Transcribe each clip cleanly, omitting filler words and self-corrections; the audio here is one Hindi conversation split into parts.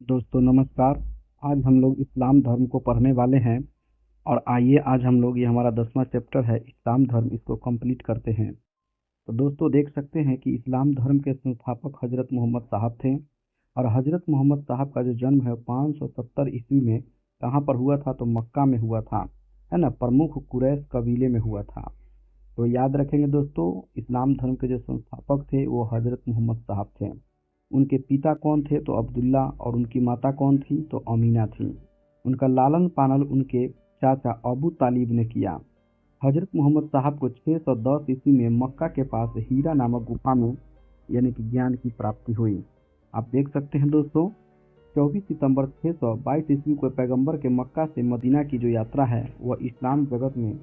दोस्तों नमस्कार। आज हम लोग इस्लाम धर्म को पढ़ने वाले हैं और आइए आज हम लोग ये हमारा 10वां चैप्टर है इस्लाम धर्म, इसको कंप्लीट करते हैं। तो दोस्तों देख सकते हैं कि इस्लाम धर्म के संस्थापक हजरत मोहम्मद साहब थे और हजरत मोहम्मद साहब का जो जन्म है 570 ईस्वी में कहाँ पर हुआ था, तो मक्का में हुआ था, है ना। प्रमुख कुरैश कबीले में हुआ था। तो याद रखेंगे दोस्तों, इस्लाम धर्म के जो संस्थापक थे वो हजरत मोहम्मद साहब थे। उनके पिता कौन थे, तो अब्दुल्ला, और उनकी माता कौन थी, तो अमीना थी। उनका लालन पालन उनके चाचा अबू तालिब ने किया। हजरत मोहम्मद साहब को 610 ईस्वी में मक्का के पास हीरा नामक गुफा में यानी कि ज्ञान की प्राप्ति हुई। आप देख सकते हैं दोस्तों, 24 सितंबर 622 ईस्वी को पैगंबर के मक्का से मदीना की जो यात्रा है वह इस्लाम जगत में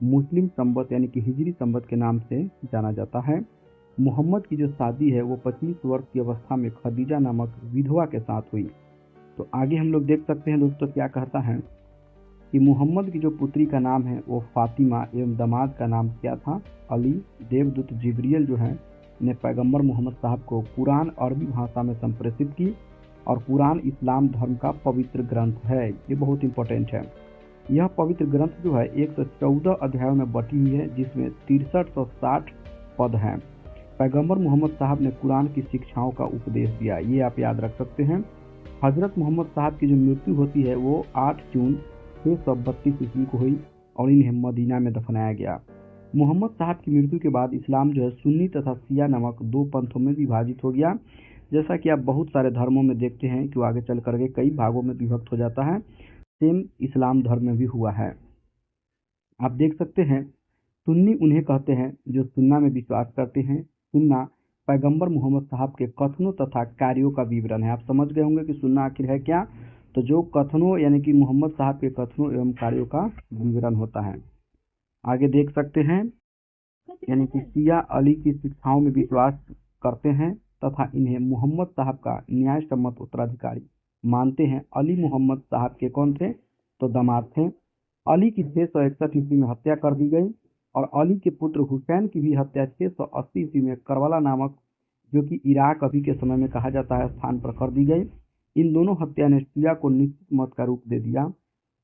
मुस्लिम संवत यानी कि हिजरी संवत के नाम से जाना जाता है। मोहम्मद की जो शादी है वो 25 वर्ष की अवस्था में खदीजा नामक विधवा के साथ हुई। तो आगे हम लोग देख सकते हैं दोस्तों क्या कहता है कि मोहम्मद की जो पुत्री का नाम है वो फातिमा एवं दामाद का नाम क्या था, अली। देवदूत जिब्रियल जो है ने पैगंबर मोहम्मद साहब को कुरान अरबी भाषा में संप्रेषित की और कुरान इस्लाम धर्म का पवित्र ग्रंथ है। ये बहुत इंपॉर्टेंट है। यह पवित्र ग्रंथ जो है 114 अध्यायों में बटी हुई है, जिसमें 6360 पद हैं। पैगंबर मोहम्मद साहब ने कुरान की शिक्षाओं का उपदेश दिया, ये आप याद रख सकते हैं। हजरत मोहम्मद साहब की जो मृत्यु होती है वो 8 जून 632 ईस्वी को हुई और इन्हें मदीना में दफनाया गया। मोहम्मद साहब की मृत्यु के बाद इस्लाम जो है सुन्नी तथा शिया नामक दो पंथों में विभाजित हो गया। जैसा कि आप बहुत सारे धर्मों में देखते हैं कि वो आगे चल करके कई भागों में विभक्त हो जाता है। सेम इस्लाम धर्म में भी हुआ है। आप देख सकते हैं, सुन्नी उन्हें कहते हैं जो सुन्ना में विश्वास करते हैं। सुन्ना पैगंबर मोहम्मद साहब के कथनों तथा कार्यों का विवरण है। आप समझ गए होंगे कि सुन्ना आखिर है क्या, तो जो कथनों यानी कि मोहम्मद साहब के कथनों एवं कार्यों का विवरण होता है। आगे देख सकते हैं, यानी कि शिया अली की शिक्षाओं में विश्वास करते हैं तथा इन्हें मोहम्मद साहब का न्याय सम्मत उत्तराधिकारी मानते हैं। अली मोहम्मद साहब के कौन थे, तो दामाद थे। अली की 661 ईस्वी में हत्या कर दी गई और अली के पुत्र हुसैन की भी हत्या 680 ईस्वी में करबला नामक, जो कि इराक अभी के समय में कहा जाता है, स्थान पर कर दी गई। इन दोनों हत्या ने शिया को निश्चित मत का रूप दे दिया।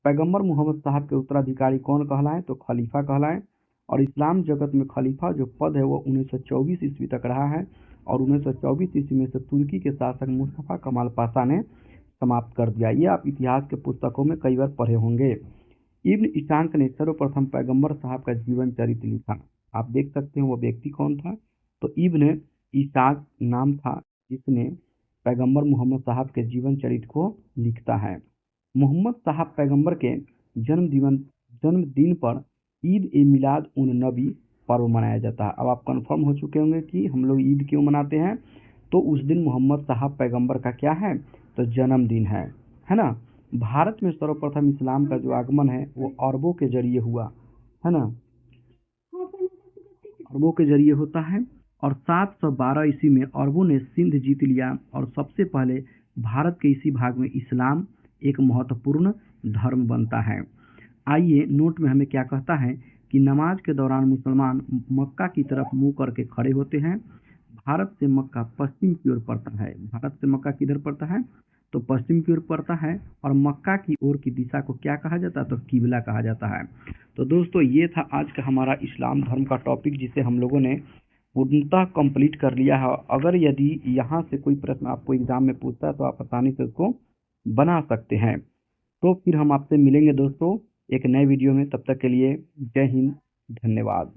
पैगंबर मोहम्मद साहब के उत्तराधिकारी कौन कहलाए, तो खलीफा कहलाए। और इस्लाम जगत में खलीफा जो पद है वो 1924 ईस्वी तक रहा है और 1924 ईस्वी में से तुर्की के शासक मुस्तफा कमाल पाशा ने समाप्त कर दिया। ये आप इतिहास के पुस्तकों में कई बार पढ़े होंगे। इब्न इशाक ने सर्वप्रथम पैगंबर साहब का जीवन चरित्र लिखा। आप देख सकते हैं वो व्यक्ति कौन था, तो इब्न इशाक नाम था जिसने पैगंबर मोहम्मद साहब के जीवन चरित्र को लिखता है। मोहम्मद साहब पैगंबर के जन्मदिन पर ईद ए मिलाद उन नबी पर्व मनाया जाता है। अब आप कंफर्म हो चुके होंगे कि हम लोग ईद क्यों मनाते हैं, तो उस दिन मोहम्मद साहब पैगंबर का क्या है, तो जन्मदिन है ना। भारत में सर्वप्रथम इस्लाम का जो आगमन है वो अरबों के जरिए हुआ, है ना, अरबों के जरिए होता है। और 712 ईस्वी में अरबों ने सिंध जीत लिया और सबसे पहले भारत के इसी भाग में इस्लाम एक महत्वपूर्ण धर्म बनता है। आइए नोट में हमें क्या कहता है कि नमाज के दौरान मुसलमान मक्का की तरफ मुंह करके खड़े होते हैं। भारत से मक्का पश्चिम की ओर पड़ता है। भारत से मक्का किधर पड़ता है, तो पश्चिम की ओर पड़ता है। और मक्का की ओर की दिशा को क्या कहा जाता है, तो किबला कहा जाता है। तो दोस्तों ये था आज का हमारा इस्लाम धर्म का टॉपिक, जिसे हम लोगों ने पूर्णतः कंप्लीट कर लिया है। अगर यदि यहाँ से कोई प्रश्न आपको एग्जाम में पूछता है तो आप आसानी से उसको बना सकते हैं। तो फिर हम आपसे मिलेंगे दोस्तों एक नए वीडियो में। तब तक के लिए जय हिंद, धन्यवाद।